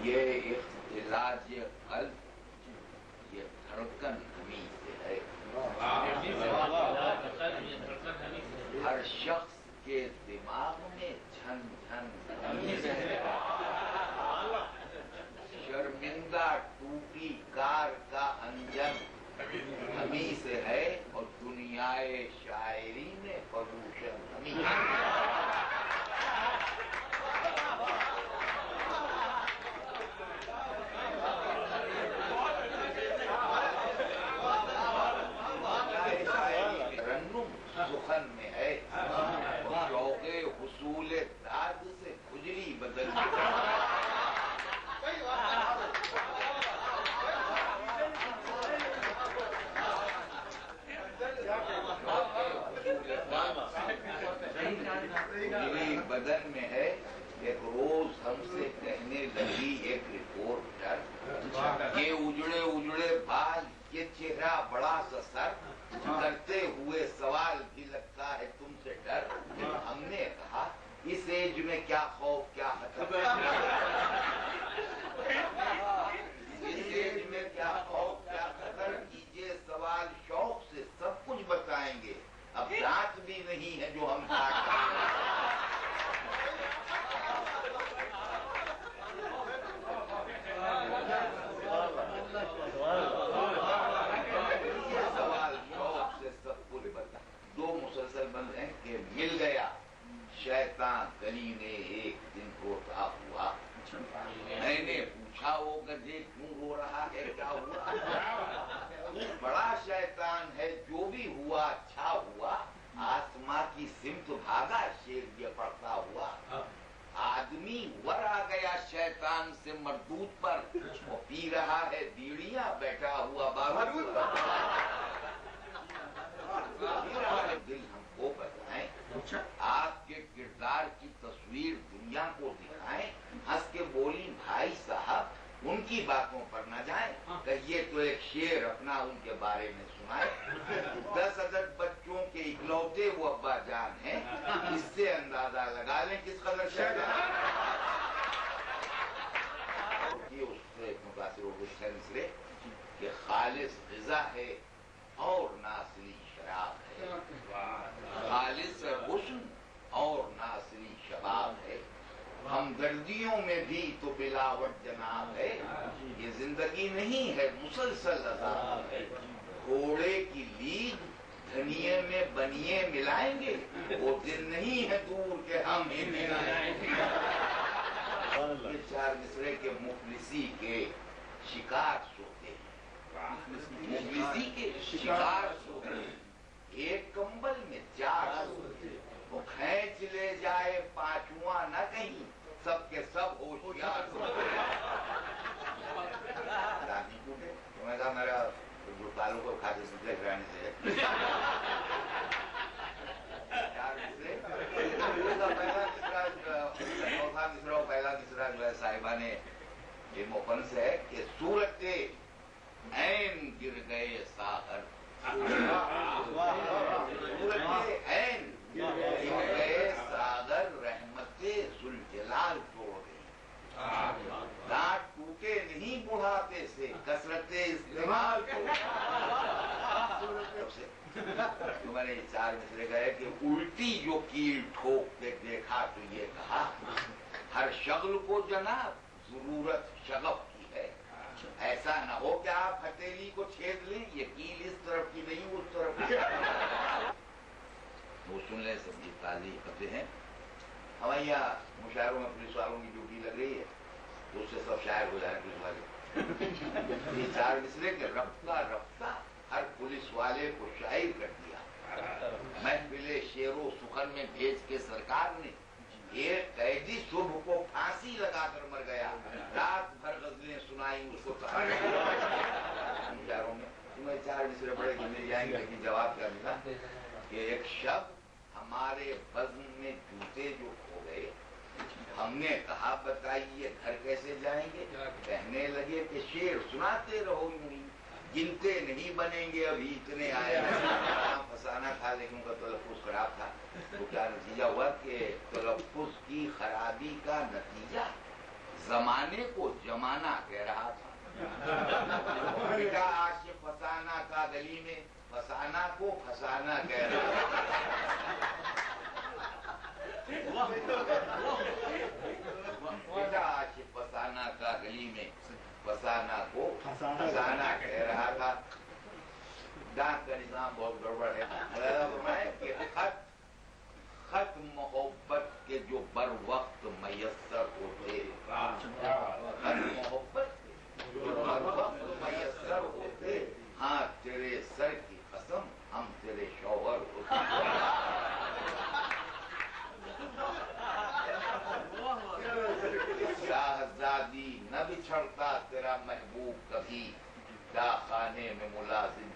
یہ اختلاج قلب، یہ دھڑکن ہمیں سے ہے. ہر شخص کے دماغ میں جھن جھن ہمیں سے ہے. شرمندہ ٹوٹی کار کا انجن ہمیں سے ہے، اور دنیائے شاعری میں پولوشن ہمیں سے ہے. سخن میں ہے، شوق حصول داد سے کھجلی بدل بدن میں ہے. ایک روز ہم سے کہنے لگی ایک رپورٹر، یہ اجڑے اجڑے بال، یہ چہرہ بڑا سا سر، کرتے ہوئے سوال بھی لگتا ہے تم سے ڈر. ہم نے کہا اس ایج میں کیا خوف کیا خطر، اس ایج میں کیا خوف کیا خطر، کیجئے سوال شوق سے سب کچھ بتائیں گے. اب دانت بھی نہیں ہے جو ہم کاٹیں. مسلسل بند ہیں کہ مل گیا شیطان گلی میں ایک دن روتا ہوا. میں نے پوچھا وہ گدھے کیوں رو رہا ہے، کیا ہوا؟ بڑا شیطان ہے، جو بھی ہوا اچھا ہوا. آسماں کی سمت بھاگا شیر یہ پڑتا ہوا. آدمی ور آ گیا شیطان سے مردود پر، وہ پی رہا ہے بیڑیاں بیٹھا ہوا بارود پر. دل ہم کو بتائیں، آپ کے کردار کی تصویر دنیا کو دکھائیں. ہنس کے بولی بھائی صاحب ان کی باتوں پر نہ جائیں، کہیے تو ایک شعر اپنا ان کے بارے میں سنائے. 10 عدد بچوں کے اکلوتے وہ ابا جان ہیں، اس سے اندازہ لگا لیں کس قدر شیطان. یہ اس سے متاثر ہو گئے مصرے کہ خالص غذا ہے اور ناصری شراب ہے، خالص حسن اور ناصری شباب ہے. ہمدردیوں میں بھی تو بلاوٹ جناب ہے. یہ زندگی نہیں ہے مسلسل عذاب ہے. گھوڑے کی لیگ دھنیے میں بنیے ملائیں گے، وہ دن نہیں ہے دور کہ ہم ہی ملائیں گے. یہ 4 مصرے کے مفلسی کے شکار سوتے ہیں، مفلسی کے شکار سوتے ہیں. ایک کمبل میں 4 سوتے، وہ کھینچ لے جائے 5واں نہ کہیں، سب کے سب ہوشیار سوتے. میں کہا میرا تعلق کو کھاتے سلسلے گرانے سے 4 مصرے. پہلا مصرا جو ہے صاحبہ نے یہ موقن سے ہے کہ صورت عین گر گئے ساغر، صورت عین گر گئے ساغر، رحمت ذوالجلال توڑ گئی. دانت ٹوٹے نہیں بڑھاپے سے، کثرت استعمال کو. تو میں نے 4 مصرے کہے کہ الٹی جو کیل ٹھوک کے دیکھا تو یہ کہا ہر شغل کو جناب ضرورت شغف کی ہے. ایسا نہ ہو کہ آپ ہتھیلی کو چھید لیں، یہ کیل اس طرف کی نہیں اس طرف کی. وہ سن لیں سب کی تازی خطے ہیں. ہمارے یہاں مشاعروں میں پولیس والوں کی ڈیوٹی لگ رہی ہے تو اس سے سب شاعر ہو جائیں پولیس والے. یہ 4 مصرے کہ رفتہ رفتہ ہر پولیس والے کو شاعر کر دیا. محفل شعر و سخن میں بھیج کے سرکار نے ایک قیدی صبح کو پھانسی لگا کر مر گیا، رات بھر غزلیں سنائی اس کو. شاعروں میں تمہیں 4 مصرے پڑے کہ مل جائیں گے، لیکن جواب کیا ملا کہ ایک شب ہمارے بزم میں جوتے جو کھو گئے، ہم نے کہا بتائیے گھر کیسے جائیں گے. کہنے لگے کہ شعر سناتے رہو یوں ہی، گنتے نہیں بنیں گے، ابھی اتنے آئے فسانہ تھا لیکن ان کا تلفظ خراب تھا، تو کیا نتیجہ ہوا کہ تلفظ کی خرابی کا نتیجہ زمانے کو جمانا کہہ رہا تھا۔ بیٹا آج فسانہ کا گلی میں، فسانہ کو فسانہ کہہ رہا بیٹا آج فسانہ کا گلی میں، فسانہ کو فسانہ کہہ رہا تھا۔ ڈاک کا نظام بہت گڑبڑ ہے۔ فرمائے کہ خط محبت کے جو بر وقت میسر ہوتے، خط محبت کے جو بر وقت میسر ہوتے، ہاں تیرے سر کی قسم ہم تیرے شوہر ہوتے۔ شاہزادی نہ بچھڑتا تیرا محبوب کبھی، کیا خانے میں ملازم